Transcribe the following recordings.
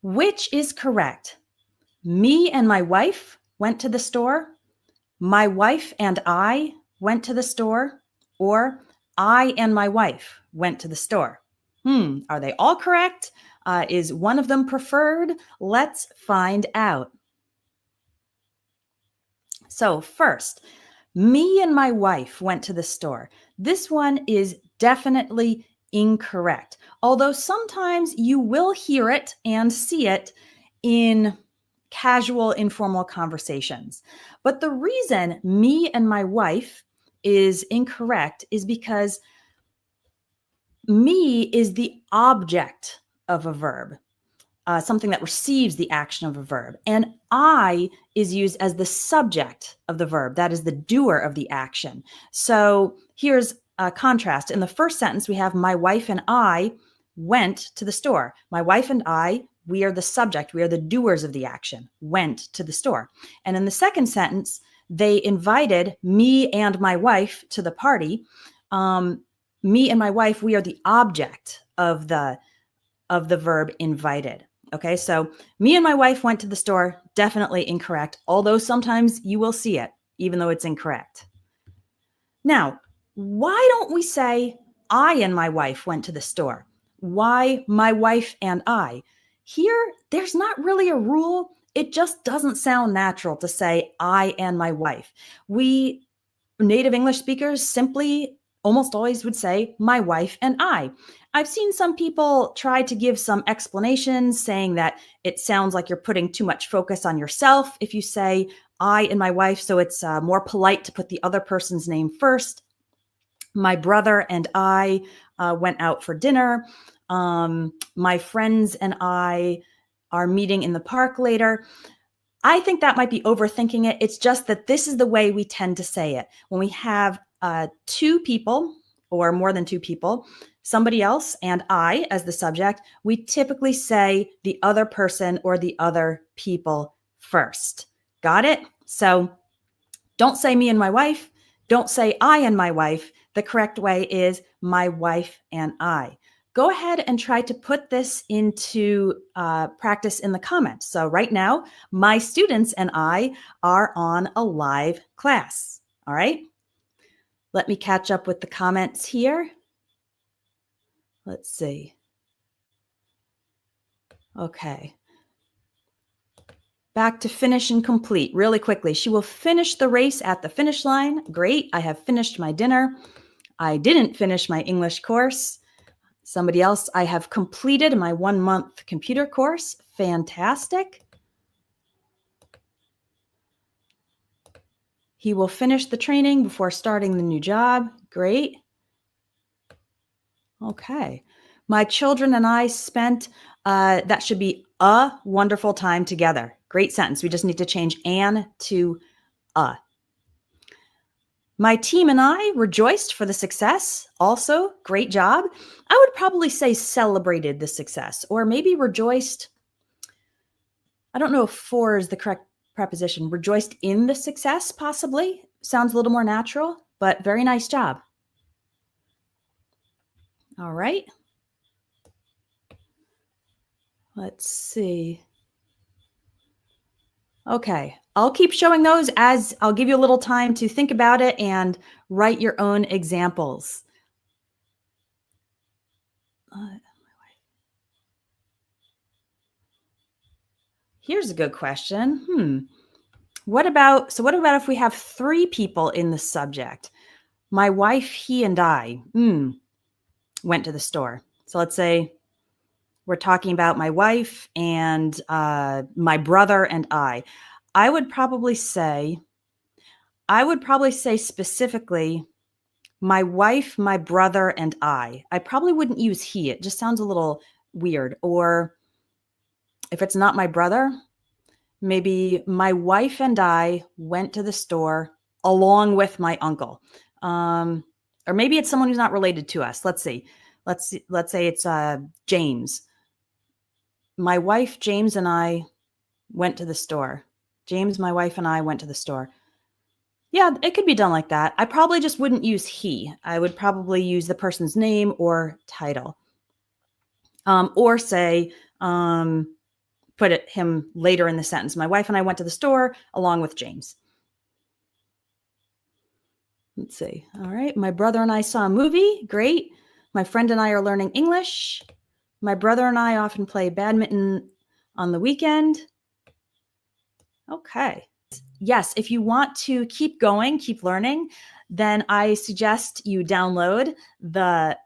Which is correct? Me and my wife went to the store. My wife and I went to the store. Or I and my wife went to the store. Are they all correct? Is one of them preferred? Let's find out. So first, me and my wife went to the store. This one is definitely incorrect. Although sometimes you will hear it and see it in casual, informal conversations. But the reason me and my wife is incorrect is because me is the object of a verb. Something that receives the action of a verb. And I is used as the subject of the verb. That is the doer of the action. So here's a contrast. In the first sentence, we have my wife and I went to the store. My wife and I, we are the subject. We are the doers of the action, went to the store. And in the second sentence, they invited me and my wife to the party. Me and my wife, we are the object of the verb invited. Okay, so me and my wife went to the store, definitely incorrect, although sometimes you will see it, even though it's incorrect. Now, why don't we say I and my wife went to the store? Why my wife and I? Here, there's not really a rule. It just doesn't sound natural to say I and my wife. We native English speakers simply almost always would say my wife and I. I've seen some people try to give some explanations saying that it sounds like you're putting too much focus on yourself if you say I and my wife, so it's more polite to put the other person's name first. My brother and I went out for dinner. My friends and I are meeting in the park later. I think that might be overthinking it. It's just that this is the way we tend to say it. When we have two people or more than two people, somebody else and I as the subject, we typically say the other person or the other people first. Got it? So don't say me and my wife. Don't say I and my wife. The correct way is my wife and I. Go ahead and try to put this into practice in the comments. So right now, my students and I are on a live class. All right. Let me catch up with the comments here. Let's see. Okay. Back to finish and complete really quickly. She will finish the race at the finish line. Great. I have finished my dinner. I didn't finish my English course. Somebody else, I have completed my 1-month computer course. Fantastic. He will finish the training before starting the new job. Great. Okay. My children and I spent, that should be a wonderful time together. Great sentence. We just need to change an to a. My team and I rejoiced for the success. Also, great job. I would probably say celebrated the success, or maybe rejoiced. I don't know if for is the correct preposition. Rejoiced in the success, possibly. Sounds a little more natural, but very nice job. All right. Let's see. Okay, I'll keep showing those as I'll give you a little time to think about it and write your own examples. Here's a good question. What about if we have 3 people in the subject? My wife, he, and I went to the store. So let's say we're talking about my wife and my brother and I. I would probably say specifically my wife, my brother, and I. I probably wouldn't use he. It just sounds a little weird. Or if it's not my brother, maybe my wife and I went to the store along with my uncle. Or maybe it's someone who's not related to us. Let's see. Let's say it's James. My wife, James, and I went to the store. James, my wife, and I went to the store. Yeah, it could be done like that. I probably just wouldn't use he. I would probably use the person's name or title. Or say, him later in the sentence. My wife and I went to the store along with James. Let's see. All right. My brother and I saw a movie. Great. My friend and I are learning English. My brother and I often play badminton on the weekend. Okay. Yes, if you want to keep going, keep learning, then I suggest you download the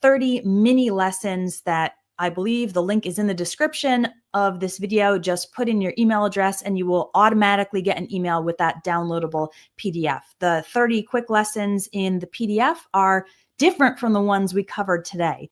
30 mini lessons that I believe the link is in the description of this video. Just put in your email address and you will automatically get an email with that downloadable PDF. The 30 quick lessons in the PDF are different from the ones we covered today.